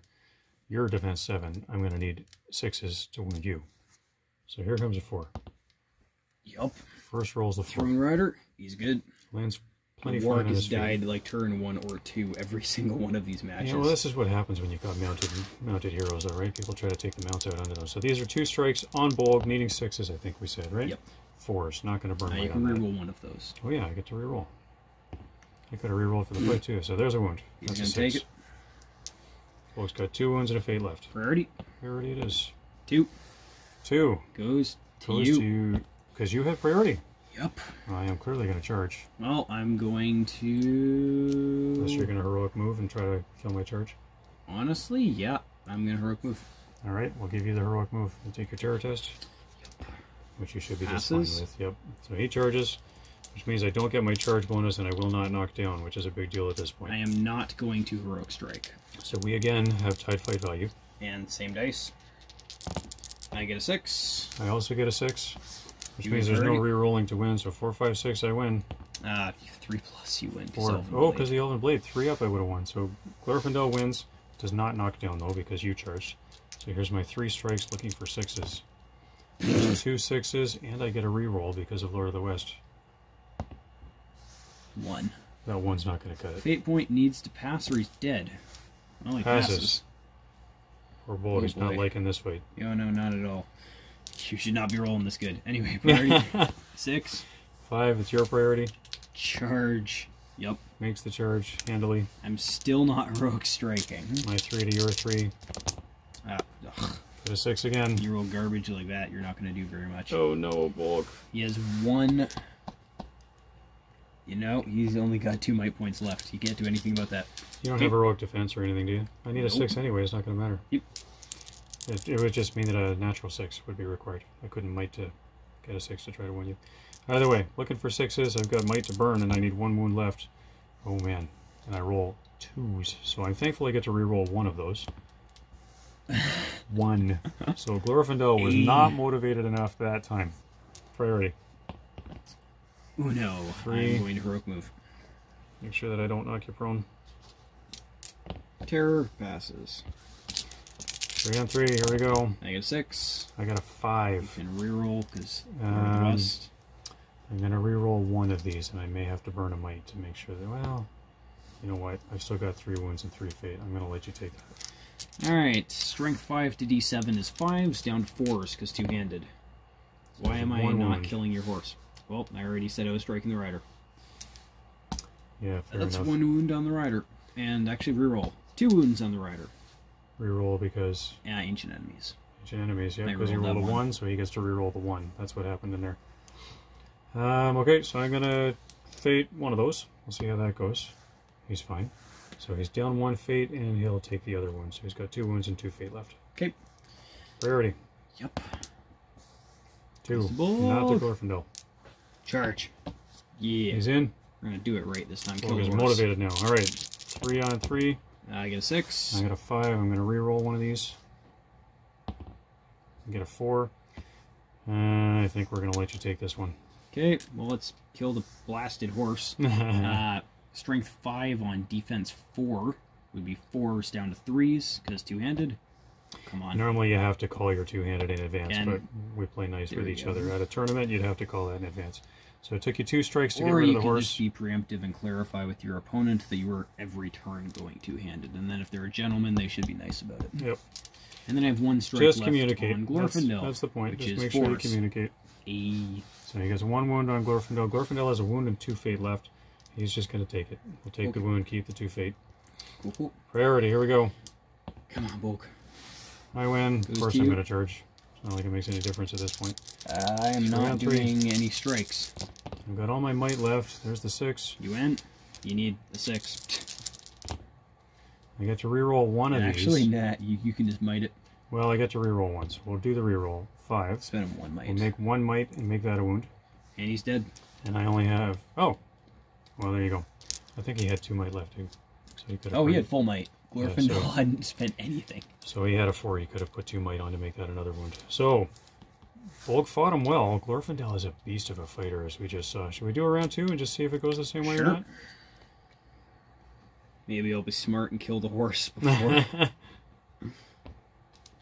You're defense 7. I'm going to need 6s to wound you. So here comes a 4. Yup. First roll's the 4. Thrown Rider, he's good. Lands plenty the fine warg on has his feet. died like turn 1 or 2 every single one of these matches. Yeah, well, this is what happens when you've got mounted heroes, though, right? People try to take the mounts out under them. So these are 2 strikes on Bolg, needing 6s, I think we said, right? Yep. 4s, not going to burn you can reroll one of those. Oh yeah, I get to reroll. I could have rerolled for the fight too, so there's a wound. He's That's going a to 6. take it. Bolg's got 2 wounds and a fate left. Priority. Priority it is. 2. 2. Goes to Goes you. to you, because you have priority. Yep. I am clearly going to charge. Well, I'm going to... Unless you're going to heroic move and try to kill my charge. Honestly, yeah. I'm going to heroic move. Alright, we'll give you the heroic move. You take your terror test. Yep. Which you should be Passes. just fine with. Yep. So he charges, which means I don't get my charge bonus and I will not knock down, which is a big deal at this point. I am not going to heroic strike. So we again have tied fight value. And same dice. I get a 6. I also get a 6. Which You means there's no already- re-rolling to win, so 4, 5, 6, I win. 3 plus you win. 4. Oh, because the Elven Blade. 3 up I would have won. So Glorfindel wins. Does not knock down, though, because you charged. So here's my 3 strikes looking for 6s. There's 2 6s, and I get a re-roll because of Lord of the West. 1. That 1's not going to cut it. Fate point needs to pass or he's dead. Well, he passes. Poor Bolg is not boy. liking this fight. No, not at all. You should not be rolling this good. Anyway, priority. 6. 5, it's your priority. Charge. Yep. Makes the charge handily. I'm still not heroic striking. My 3 to your 3. Put a 6 again. You roll garbage like that, you're not going to do very much. Oh no, Bolg. He has 1... You know, he's only got 2 might points left. He can't do anything about that. You don't have heroic defense or anything, do you? I need a Nope. 6 anyway, it's not going to matter. Yep. It would just mean that a natural 6 would be required. I couldn't might to get a 6 to try to win you. Either way, looking for 6s, I've got might to burn and I need 1 wound left. Oh man, and I roll 2s. So I'm thankful I get to reroll 1 of those. 1. So Glorfindel was not motivated enough that time. Priority. Uno. 3. I'm going to heroic move. Make sure that I don't knock you prone. 2. Terror passes. 3 on 3, here we go. I get a 6. I got a 5. You can reroll because Northwest. I'm going to reroll one of these, and I may have to burn a might to make sure that, well, you know what? I've still got 3 wounds and 3 fate. I'm going to let you take that. Alright, strength 5 to d7 is 5s, down to 4s because two-handed. So why am I not wound. killing your horse? Well, I already said I was striking the rider. Yeah, fair That's enough. 1 wound on the rider. And actually reroll. 2 wounds on the rider. Reroll because... Yeah, ancient enemies. Ancient enemies, yeah, I because you rolled rolled a that 1, so he gets to reroll the 1. That's what happened in there. Okay, so I'm going to fate one of those. We'll see how that goes. He's fine. So he's down 1 fate, and he'll take the other one. So he's got 2 wounds and 2 fate left. Okay. Priority. Yep. 2. Not Bolg. to Glorfindel. Charge. Yeah. He's in. We're going to do it right this time. Bolg is motivated now. Alright. 3 on 3. I get a 6. I got a 5. I'm going to reroll one of these. Get a 4. I think we're going to let you take this one. Okay, well, let's kill the blasted horse. Strength 5 on defense 4 would be 4s down to 3s because two-handed. Come on. Normally you have to call your two-handed in advance, And but we play nice with each go. other. At a tournament, you'd have to call that in advance. So it took you 2 strikes to get Or rid of you the can horse. just be preemptive and clarify with your opponent that you were every turn going two-handed. And then if they're a gentleman, they should be nice about it. Yep. And then I have 1 strike Just left communicate. on Glorfindel. That's the point. Which Just is make sure you 4s. communicate. So he gets 1 wound on Glorfindel. Glorfindel has a wound and 2 fate left. He's just going to take it. We'll take the wound, keep the 2 fate. Cool. Priority, here we go. Come on, Bolg. I win. Of Goes course to I'm you. going to charge. It's not like it makes any difference at this point. I am 3 not on 3. doing any strikes. I've got all my might left. There's the 6. You win. You need a 6. I get to reroll one of Actually, these. nah. You can just might it. Well, I get to reroll one, so we'll do the reroll. 5. Spend him 1 might. We'll make 1 might and make that a wound. And he's dead. And I only have... Oh! Well, there you go. I think he had 2 might left, too. So he could have He had full might. Glorfindel so- hadn't spent anything. So he had a 4. He could have put 2 might on to make that another wound. So, Bolg fought him well. Glorfindel is a beast of a fighter, as we just saw. Should we do a round 2 and just see if it goes the same way or not? Maybe I'll be smart and kill the horse before.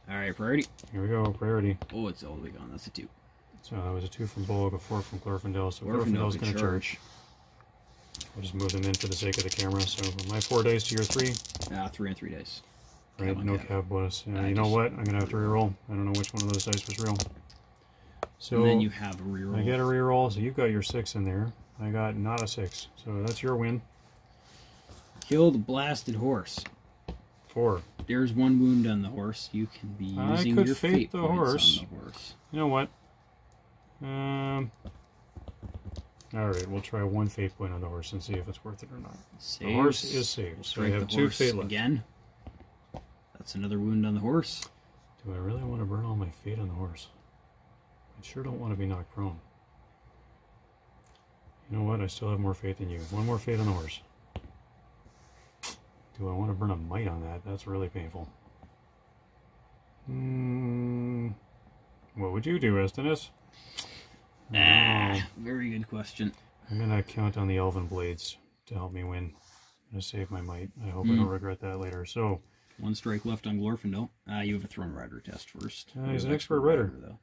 Alright, priority. Here we go, priority. Oh, it's all the way gone. That's a 2. So that was a 2 from Bolg, a 4 from Glorfindel. So Glorfindel Glorfindel's can going to charge. We'll just move them in for the sake of the camera. So my 4 dice to your 3. 3 and 3 dice. Right, Cab on no cab. cab bonus. I You know just- what? I'm going to have to reroll. I don't know which one of those dice was real. So And then you have a reroll. I get a reroll, so you've got your 6 in there. I got not a 6. So that's your win. Kill the blasted horse. 4. There's 1 wound on the horse. You can be I using could your fate fate the points horse. on the horse. You know what? Alright, we'll try 1 fate point on the horse and see if it's worth it or not. Saves. The horse is saved, We'll so we strike have the 2 horse fate left. again. That's another wound on the horse. Do I really want to burn all my fate on the horse? I sure don't want to be knocked prone. You know what? I still have more faith than you. 1 more fate on the horse. Do I want to burn a might on that? That's really painful. What would you do, Estinus? Very good question. I'm going to count on the Elven Blades to help me win. I'm going to save my might. I hope I don't regret that later. So, 1 strike left on Glorfindel. You have a Throne Rider test first. he's an expert rider. Though.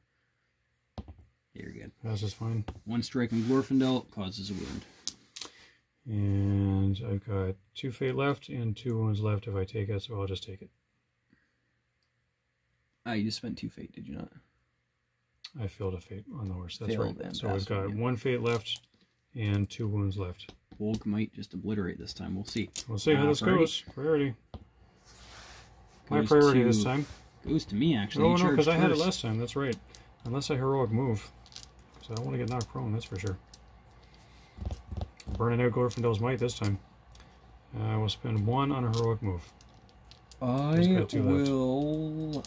You're good. that's just fine. 1 strike on Glorfindel causes a wound. And I've got 2 fate left and 2 wounds left if I take it, so I'll just take it. You just spent 2 fate, did you not? I failed a fate on the horse. That's Failed right. and So I've passed got one, 1 fate left and 2 wounds left. Bolg might just obliterate this time. We'll see. We'll see how this priority. goes. Priority. My Goes priority to- this time. Goes to me, actually. Oh, You no, because charged I had it first. last time. That's right. Unless I heroic move. Because I don't want to get knocked prone, that's for sure. Burning out Glorfindel's might this time. I will spend 1 on a heroic move. I got 2 left. will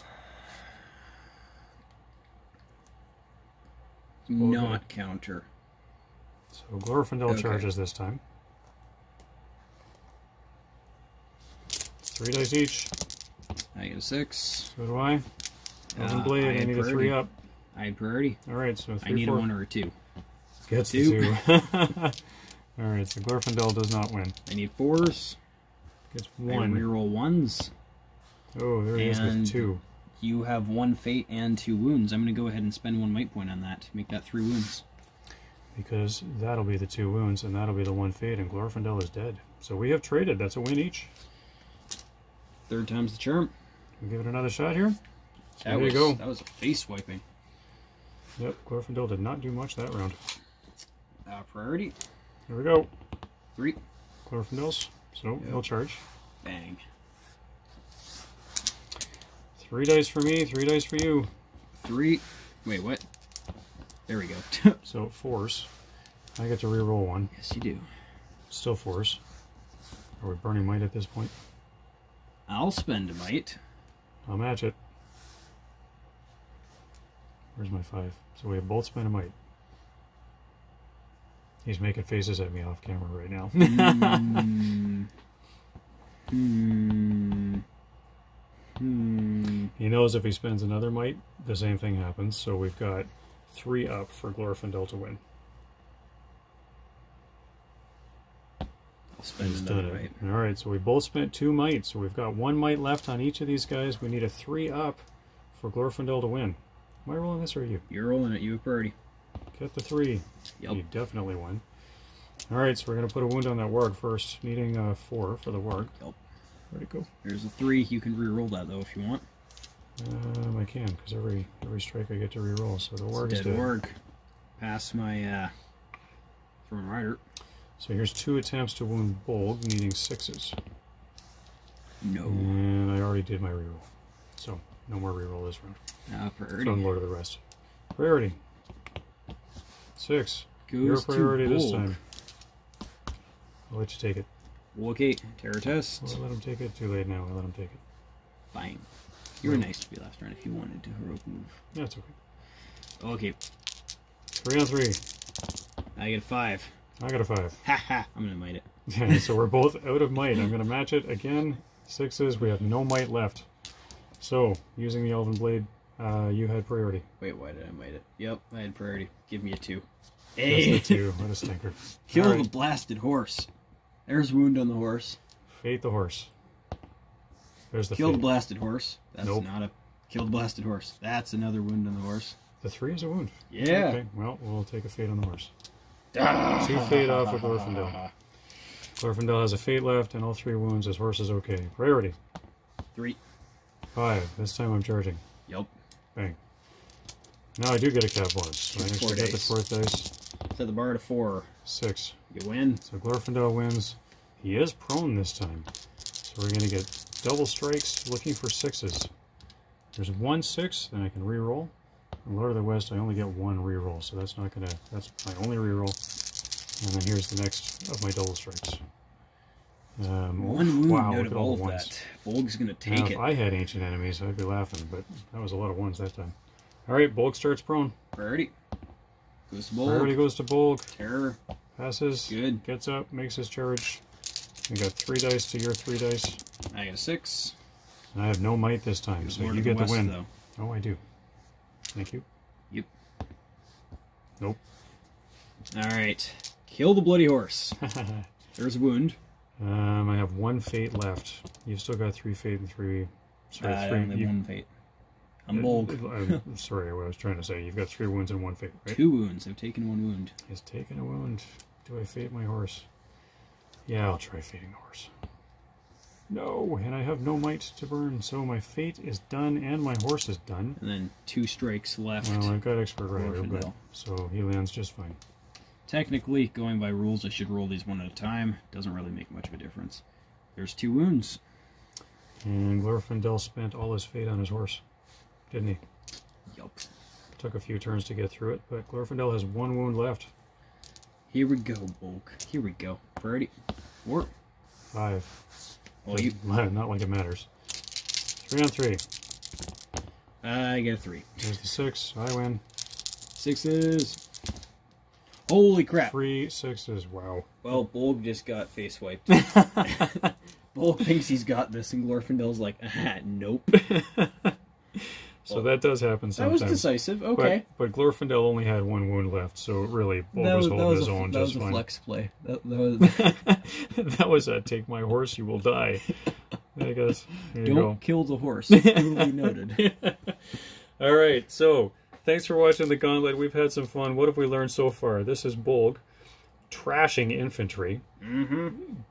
Okay. not counter. So Glorfindel Okay. charges this time. 3 dice each. I get a 6. So do I. Elven I Blade, I had need a 3 priority. up. I had priority. Alright, so 3, I need 4. a 1 or a 2. Gets the 2. Alright, so Glorfindel does not win. I need 4s. Gets I one. reroll ones. Oh, there he is with 2. You have 1 fate and 2 wounds. I'm going to go ahead and spend 1 might point on that. Make that 3 wounds. Because that'll be the 2 wounds, and that'll be the 1 fate, and Glorfindel is dead. So we have traded. That's a win each. 3rd time's the charm. We'll give it another shot here. There you go. That was a face wiping. Yep, Glorfindel did not do much that round. Priority. Here we go. 3. Glorfindel's. So Yep. he'll charge. Bang. 3 dice for me, 3 dice for you. 3. Wait, what? There we go. So 4s. I get to reroll 1. Yes, you do. Still 4s. Are we burning might at this point? I'll spend a might. I'll match it. Where's my 5? So we have both spent a might. He's making faces at me off camera right now. He knows if he spends another might, the same thing happens. So we've got 3 up for Glorfindel to win. I'll spend He's another done it. might. Alright, so we both spent 2 might. So we've got 1 might left on each of these guys. We need a 3 up for Glorfindel to win. Am I rolling this or are you? You're rolling it. You have priority. Get the 3. Yep. You definitely won. Alright, so we're going to put a wound on that warg first. Needing 4 for the warg. Yep. Where'd it go? There's a 3. You can re-roll that, though, if you want. I can, because every strike I get to re-roll. So the warg is Dead dead. warg. Pass my Throne Rider. So here's 2 attempts to wound Bolg, needing 6s. No. And I already did my reroll. So no more reroll this round. Priority. So I'm low to the rest. Priority. 6. Goes Your to priority this Bolg. time. I'll let you take it. Okay. Terror test. Well, I let him take it. Too late now. I let him take it. Fine. You were nice to be last round if you wanted to heroic move. That's okay. Okay. 3 on 3. I get a 5. I got a 5. Haha. I'm gonna might it. So we're both out of might. I'm going to match it again. 6s. We have no might left. So, using the Elven Blade, you had priority. Wait, why did I might it? Yep, I had priority. Give me a 2. That's Hey! the 2. What a stinker. Kill Alright. the blasted horse. There's wound on the horse. Fate the horse. There's the Kill the fate. blasted horse. That's Nope. not a... Kill the blasted horse. That's another wound on the horse. The 3 is a wound. Yeah. Okay, well, we'll take a fate on the horse. 2 fate off of Glorfindel. Glorfindel has a fate left and all 3 wounds. His horse is okay. Priority. 3. 5. This time I'm charging. Yep. Bang. Now I do get a cap bonus. So I Get actually 4 get the dice. 4th dice. Set the bar to 4. 6. You win. So Glorfindel wins. He is prone this time. So we're going to get double strikes looking for 6s. There's 1 6, then I can re-roll. In Lord of the West, I only get 1 re-roll, so that's not going to... That's my only re-roll. And then here's the next of my double strikes. 1 wound wow, out look of at all all of the ones. that. Bolg's gonna Now, take if it. I had ancient enemies, I'd be laughing, but that was a lot of ones that time. Alright, Bolg starts prone. Priority. Goes to Priority Bolg. goes to Bolg. Terror. Passes. Good. Gets up, makes his charge. We got 3 dice to your 3 dice. I got a 6. And I have no might this time, Goes so Lord you of the get the West, win. though. Oh, I do. Thank you. Yep. Nope. Alright. Kill the bloody horse. There's a wound. I have 1 fate left. You've still got 3 fate and 3... Sorry, I 3... only have 1 fate. I'm Bolg. I'm sorry, what I was trying to say. You've got 3 wounds and 1 fate, right? 2 wounds. I've taken 1 wound. He's taken a wound. Do I fate my horse? Yeah, I'll try fating the horse. No, and I have no might to burn, so my fate is done and my horse is done. And then 2 strikes left. Well, I've got expert rider, but Rivendell. so he lands just fine. Technically, going by rules, I should roll these one at a time. Doesn't really make much of a difference. There's 2 wounds. And Glorfindel spent all his fate on his horse, didn't he? Yup. Took a few turns to get through it, but Glorfindel has 1 wound left. Here we go, Bolg. Here we go. Priority. 4. 5. Well, you... Not like it matters. 3 on 3. I get a 3. There's the 6. I win. 6s. Holy crap. 3 6s. Wow. Well, Bolg just got face wiped. Bolg thinks he's got this, and Glorfindel's like, nope. So that does happen That sometimes. was decisive. Okay. But Glorfindel only had 1 wound left, so really, Bolg was holding his own just fine. That was a flex play. That was... That was a take my horse, you will die. I guess. Don't kill the horse. Duly noted. All right, so thanks for watching the Gauntlet. We've had some fun. What have we learned so far? This is Bolg trashing infantry.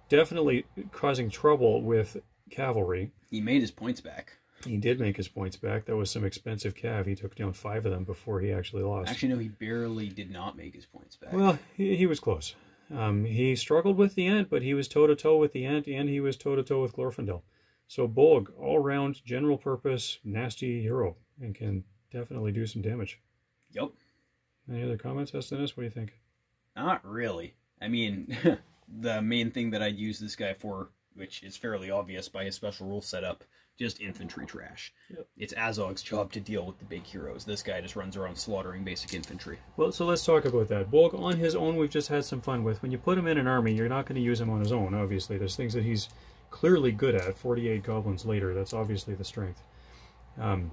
Definitely causing trouble with cavalry. He made his points back. He did make his points back. That was some expensive cav. He took down 5 of them before he actually lost. Actually, no, he barely did not make his points back. Well, he was close. He struggled with the Ent, but he was toe-to-toe with the Ent, and he was toe-to-toe with Glorfindel. So Bolg, all-round, general-purpose, nasty hero, and can definitely do some damage. Yep. Any other comments, Estinis? What do you think? Not really. I mean, the main thing that I'd use this guy for, which is fairly obvious by his special rule setup, just infantry trash. Yep. It's Azog's job to deal with the big heroes. This guy just runs around slaughtering basic infantry. Well, so let's talk about that. Bolg, on his own, we've just had some fun with. When you put him in an army, you're not going to use him on his own, obviously. There's things that he's clearly good at. 48 goblins later, that's obviously the strength. And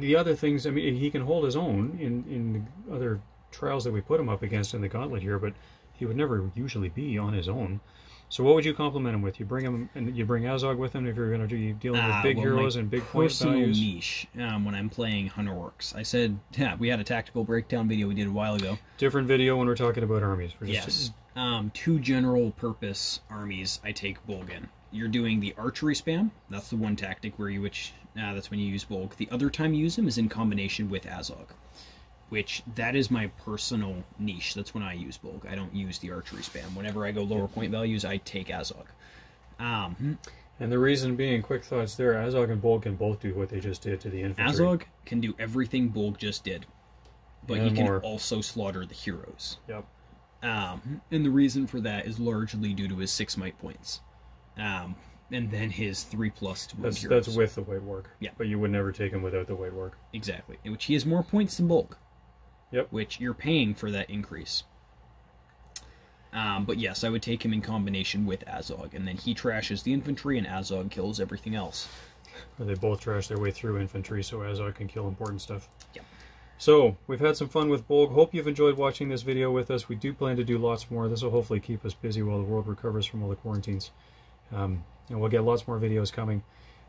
the other things, I mean, he can hold his own in the other trials that we put him up against in the Gauntlet here, but he would never usually be on his own. So what would you compliment him with? You bring him, and you bring Azog with him if you're going to be dealing with big heroes and big point values. Niche when I'm playing Hunter Orcs. I said, yeah, we had a tactical breakdown video we did a while ago. Different video when we're talking about armies. Yes. 2 general purpose armies I take Bolg in. You're doing the archery spam. That's the one tactic where that's when you use Bolg. The other time you use him is in combination with Azog, which that is my personal niche. That's when I use Bolg. I don't use the archery spam. Whenever I go lower point values, I take Azog. And the reason being, quick thoughts there, Azog and Bolg can both do what they just did to the infantry. Azog can do everything Bolg just did, but he can also slaughter the heroes. Yep. And the reason for that is largely due to his 6 might points. And then his 3+ to wound heroes. That's with the white work. Yeah. But you would never take him without the white work. Exactly. In which he has more points than Bolg. Yep. Which you're paying for that increase. But yes, I would take him in combination with Azog, and then he trashes the infantry and Azog kills everything else. Or they both trash their way through infantry so Azog can kill important stuff. Yep. So, we've had some fun with Bolg. Hope you've enjoyed watching this video with us. We do plan to do lots more. This will hopefully keep us busy while the world recovers from all the quarantines. And we'll get lots more videos coming.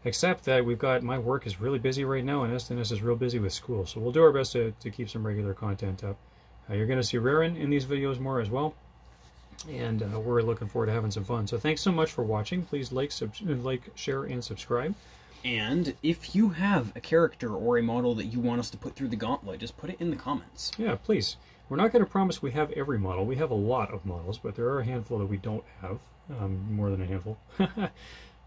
Except that my work is really busy right now, and Estinis is real busy with school. So we'll do our best to keep some regular content up. You're going to see Raren in these videos more as well. And we're looking forward to having some fun. So thanks so much for watching. Please like, share, and subscribe. And if you have a character or a model that you want us to put through the Gauntlet, just put it in the comments. Yeah, please. We're not going to promise we have every model. We have a lot of models, but there are a handful that we don't have. More than a handful.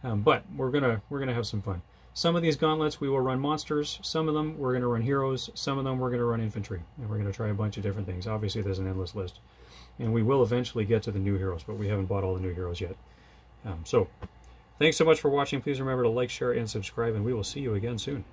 But we're gonna have some fun. Some of these gauntlets we will run monsters. Some of them we're gonna run heroes. Some of them we're gonna run infantry, and we're gonna try a bunch of different things. Obviously, there's an endless list, and we will eventually get to the new heroes, but we haven't bought all the new heroes yet. So, thanks so much for watching. Please remember to like, share, and subscribe, and we will see you again soon.